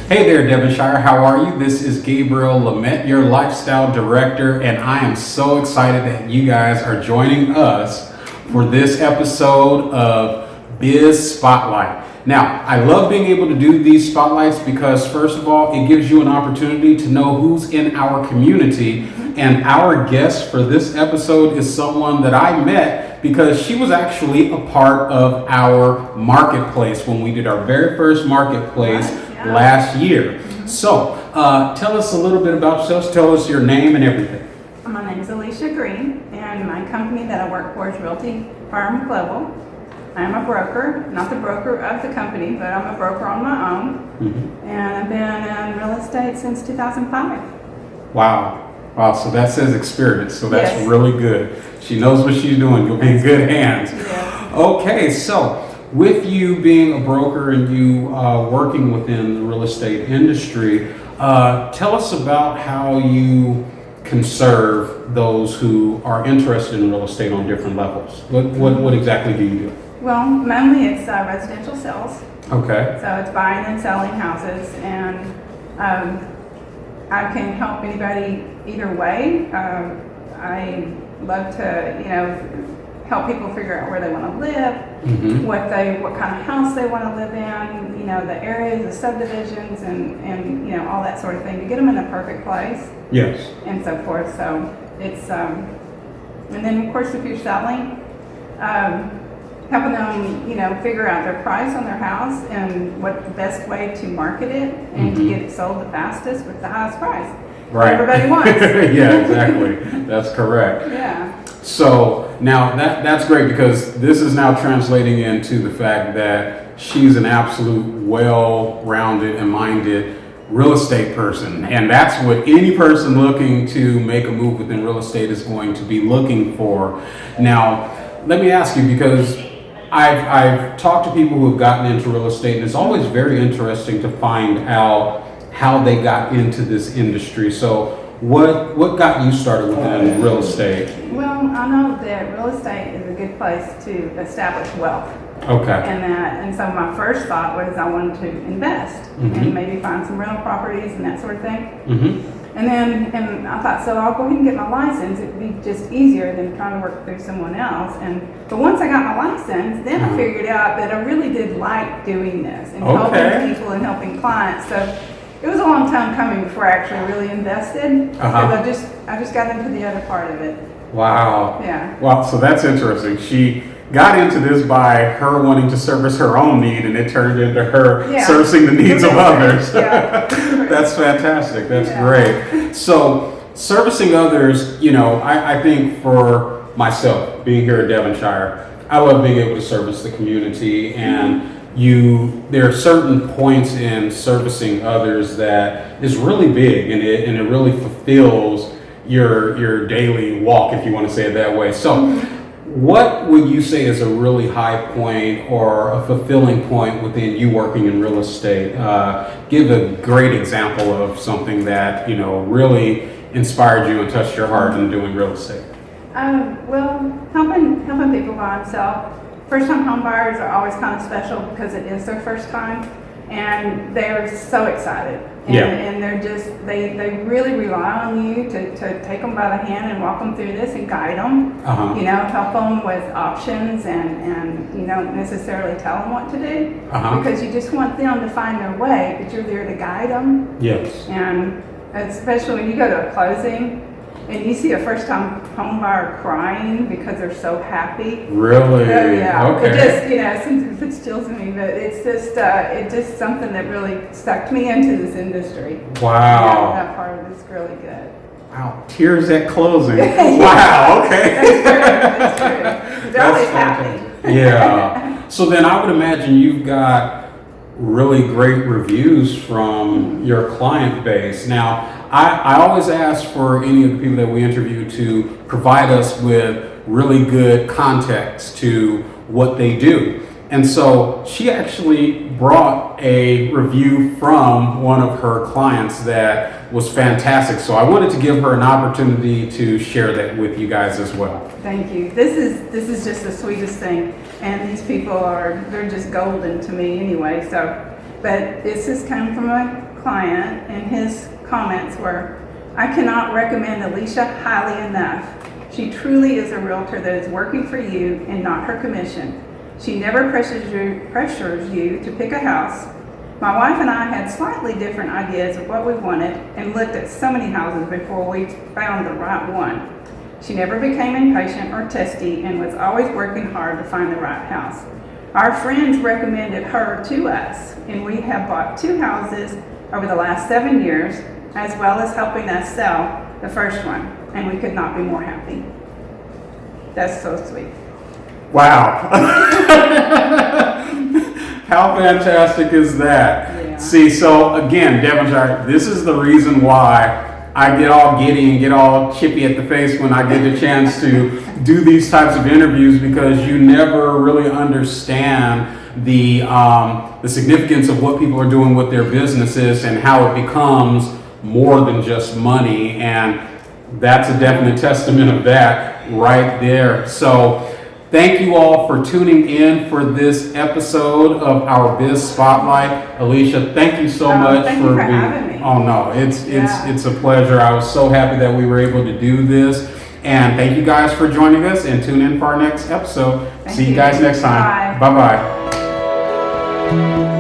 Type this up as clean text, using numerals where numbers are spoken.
Hey there, Devonshire. How are you? This is Gabriel Lamette, your lifestyle director, and I am so excited that you guys are joining us for this episode of Biz Spotlight. Now, I love being able to do these spotlights because, first of all, it gives you an opportunity to know who's in our community. And our guest for this episode is someone that I met because she was actually a part of our marketplace when we did our very first marketplace last year. So, tell us a little bit about yourself. Tell us your name and everything. My name is Alicia Green, and my company that I work for is Realty Firm Global. I am a broker, not the broker of the company, but I'm a broker on my own. And I've been in real estate since 2005. Wow, so that says experience, so that's Yes. really good. She knows what she's doing. You'll be in good hands. Yes. Okay, so with you being a broker and you working within the real estate industry, tell us about how you can serve those who are interested in real estate on different levels. What exactly do you do? Well, mainly it's residential sales. Okay. So it's buying and selling houses, and I can help anybody either way. I love to, help people figure out where they want to live, what kind of house they want to live in, the areas, the subdivisions, and all that sort of thing to get them in the perfect place. Yes. And so forth. So it's and then of course if you're selling, helping them, figure out their price on their house and what the best way to market it and to get it sold the fastest with the highest price. Right. Everybody wants. Yeah, exactly. That's correct. Yeah. So now that's great because this is now translating into the fact that she's an absolute well-rounded and minded real estate person. And that's what any person looking to make a move within real estate is going to be looking for. Now, let me ask you, because I've talked to people who have gotten into real estate, and it's always very interesting to find out how they got into this industry. So what got you started within real estate? Well, I know that real estate is a good place to establish wealth. Okay. And so my first thought was I wanted to invest and maybe find some rental properties and that sort of thing. And I thought, so I'll go ahead and get my license. It'd be just easier than trying to work through someone else. But once I got my license, then I figured out that I really did like doing this and helping people and helping clients. So it was a long time coming before I actually really invested. Because I just got into the other part of it. Wow. Yeah. Wow, so that's interesting. She got into this by her wanting to service her own need, and it turned into her servicing the needs of others. Yeah. That's fantastic. That's great. So servicing others, I think for myself, being here at Devonshire, I love being able to service the community, and there are certain points in servicing others that is really big, and it really fulfills your daily walk, if you want to say it that way. So what would you say is a really high point or a fulfilling point within you working in real estate? Give a great example of something that really inspired you and touched your heart in doing real estate. Well, helping people buy and sell. First-time home buyers are always kind of special because it is their first time, and they're so excited. And they're just, they really rely on you to take them by the hand and walk them through this and guide them, help them with options and you don't necessarily tell them what to do because you just want them to find their way, but you're there to guide them. Yes. And especially when you go to a closing and you see a first-time home buyer crying because they're so happy. Really? Yeah. Okay. It just, sometimes it chills me, but it's just something that really sucked me into this industry. Wow. Yeah, that part of it's really good. Wow. Tears at closing. Wow. Okay. That's true. They're always happy. Yeah. So then I would imagine you've got really great reviews from your client base. Now, I always ask for any of the people that we interview to provide us with really good context to what they do. And so she actually brought a review from one of her clients that was fantastic. So I wanted to give her an opportunity to share that with you guys as well. Thank you. This is just the sweetest thing. And these people they're just golden to me anyway. So, but this has come from a client, and his comments were, "I cannot recommend Alicia highly enough. She truly is a realtor that is working for you and not her commission. She never pressures you to pick a house. My wife and I had slightly different ideas of what we wanted and looked at so many houses before we found the right one. She never became impatient or testy and was always working hard to find the right house. Our friends recommended her to us, and we have bought 2 houses over the last 7 years, as well as helping us sell the first one, and we could not be more happy." That's so sweet. Wow. How fantastic is that? Yeah. See, so again, Devonshire, this is the reason why I get all giddy and get all chippy at the face when I get the chance to do these types of interviews, because you never really understand the significance of what people are doing with their businesses and how it becomes more than just money. And that's a definite testament of that right there. So thank you all for tuning in for this episode of our Biz Spotlight. Alicia, thank you so much thank for you for being. having me. Oh no, it's a pleasure. I was so happy that we were able to do this, and thank you guys for joining us. And tune in for our next episode. Thank See you you. guys next time. Bye. Bye bye.